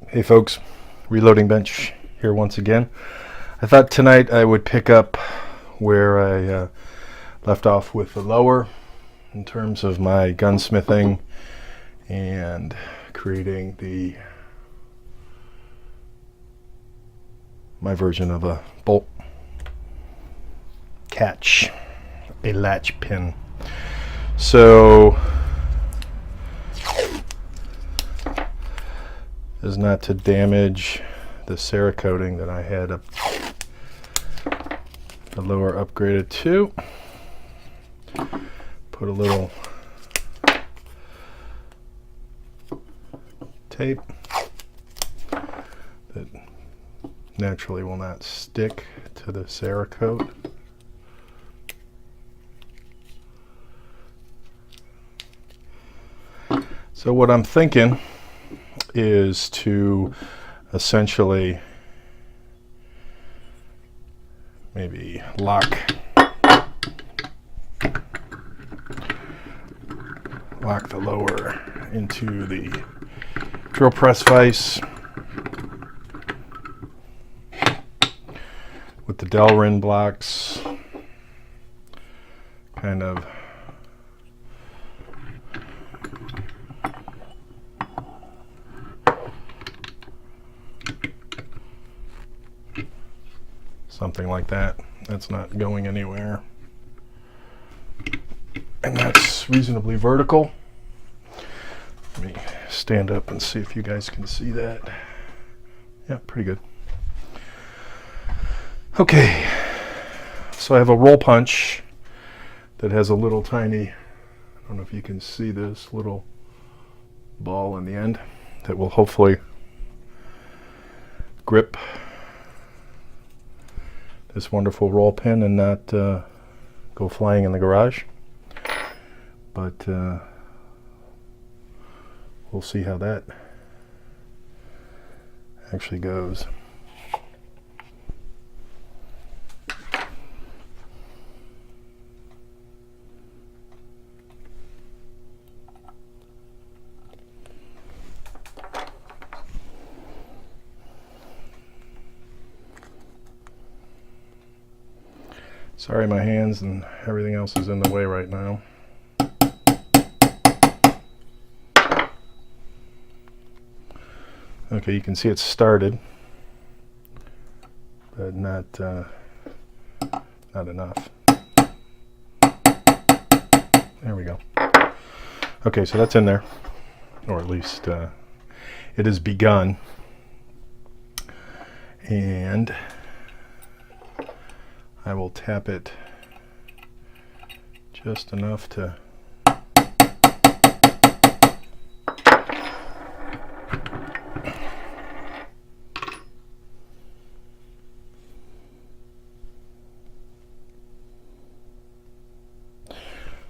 Hey folks, Reloading Bench here once again. I thought tonight I would pick up where I left off with the lower in terms of my gunsmithing and creating my version of a bolt catch, a latch pin. So is not to damage the Cerakoting that I had up the lower upgraded to. Put a little tape that naturally will not stick to the Cerakote. So what I'm thinking is to essentially maybe lock the lower into the drill press vise with the Delrin blocks, kind of something like that. That's not going anywhere. And that's reasonably vertical. Let me stand up and see if you guys can see that. Yeah, pretty good. Okay, so I have a roll punch that has a little tiny, I don't know if you can see this little ball in the end that will hopefully grip this wonderful roll pin and not go flying in the garage. But we'll see how that actually goes. Sorry, my hands and everything else is in the way right now. Okay, you can see it started, but not enough. There we go. Okay, so that's in there, or at least it has begun. And I will tap it just enough to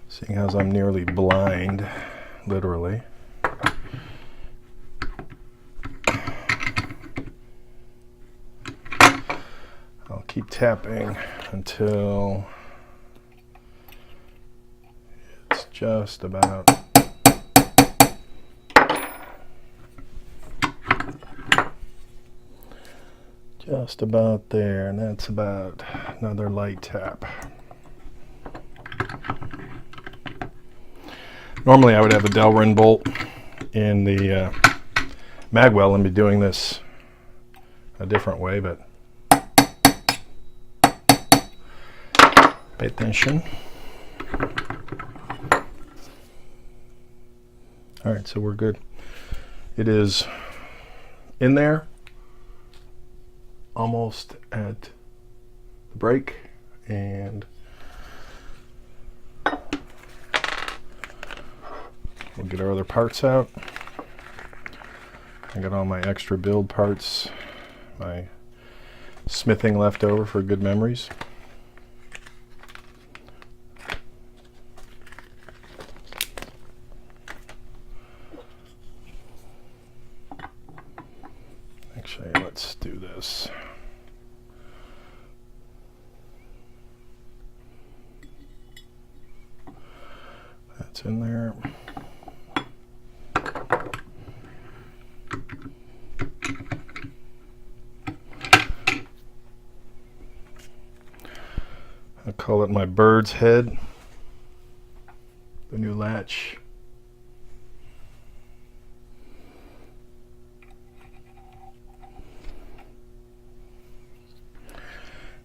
seeing as I'm nearly blind, literally. I'll keep tapping until it's just about there, and that's about another light tap. Normally I would have a Delrin bolt in the magwell and be doing this a different way, but pay attention. All right, so we're good. It is in there, almost at the break, and we'll get our other parts out. I got all my extra build parts, my smithing left over for good memories. Actually, let's do this. That's in there. Call it my bird's head. The new latch.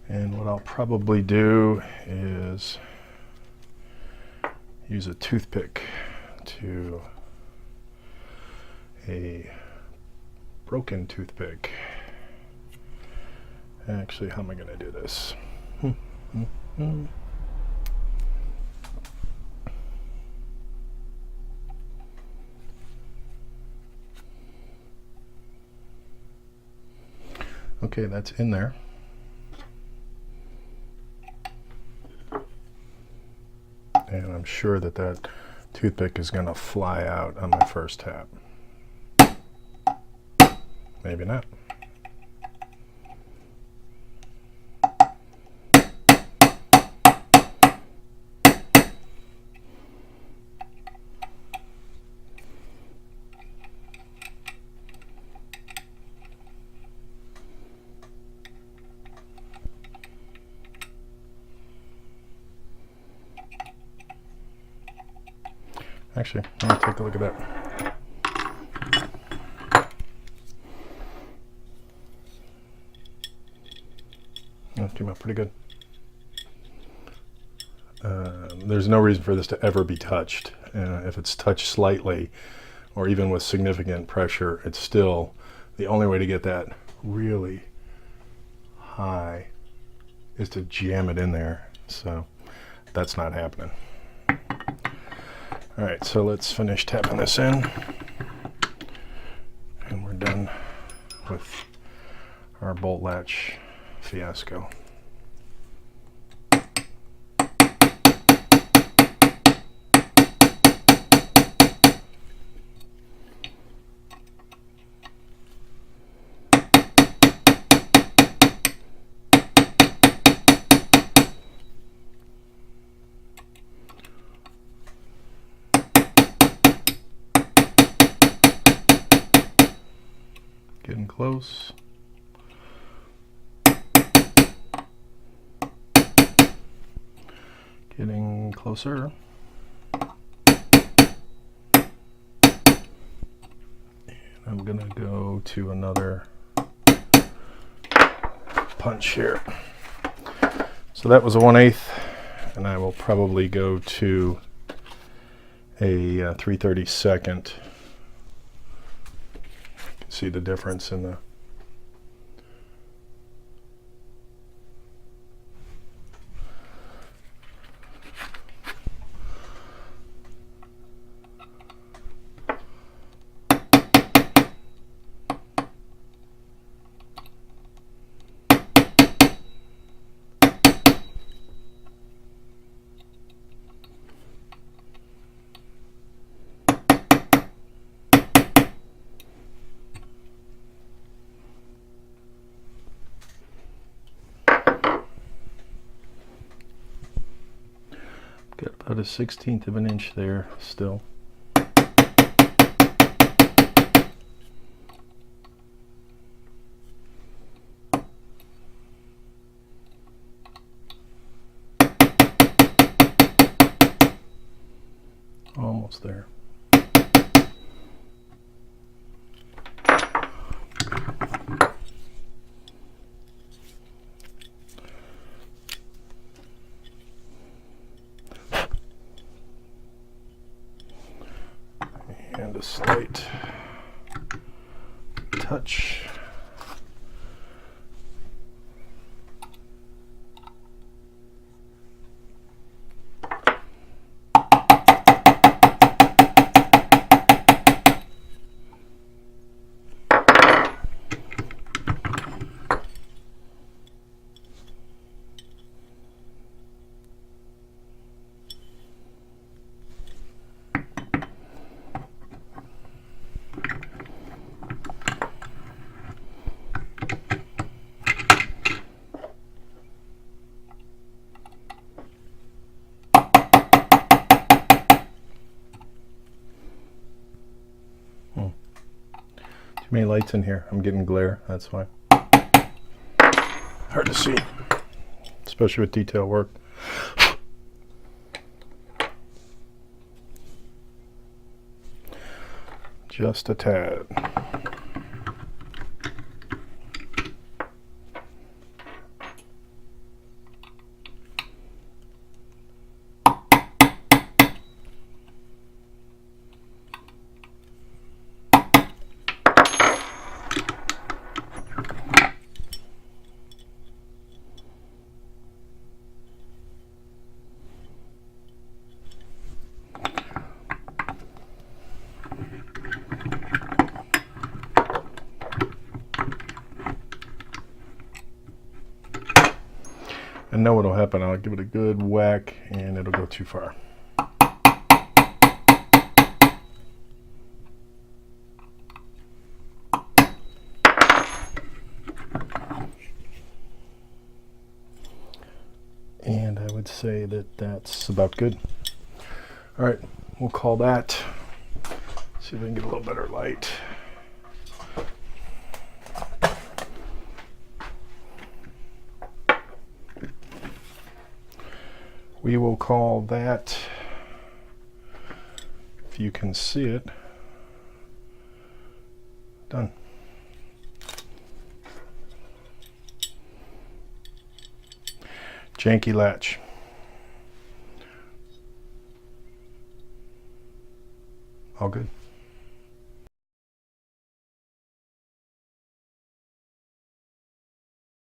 And what I'll probably do is use a toothpick to a broken toothpick. Actually, how am I going to do this? Okay, that's in there. And I'm sure that that toothpick is going to fly out on my first tap. Maybe not. Actually, let me take a look at that. That came out pretty good. There's no reason for this to ever be touched. If it's touched slightly, or even with significant pressure, it's still the only way to get that really high is to jam it in there. So that's not happening. All right, so let's finish tapping this in, and we're done with our bolt latch fiasco. Getting close. Getting closer. And I'm gonna go to another punch here. So that was a 1/8, and I will probably go to a 3/32. See the difference in the got about a 1/16 of an inch there still. Almost there. And a slight touch. Too many lights in here. I'm getting glare, that's why. Hard to see, especially with detail work. just a tad. I know what'll happen. I'll give it a good whack and it'll go too far. And I would say that that's about good. All right, we'll call that. See if I can get a little better light. We will call that, if you can see it, done. Janky latch. All good.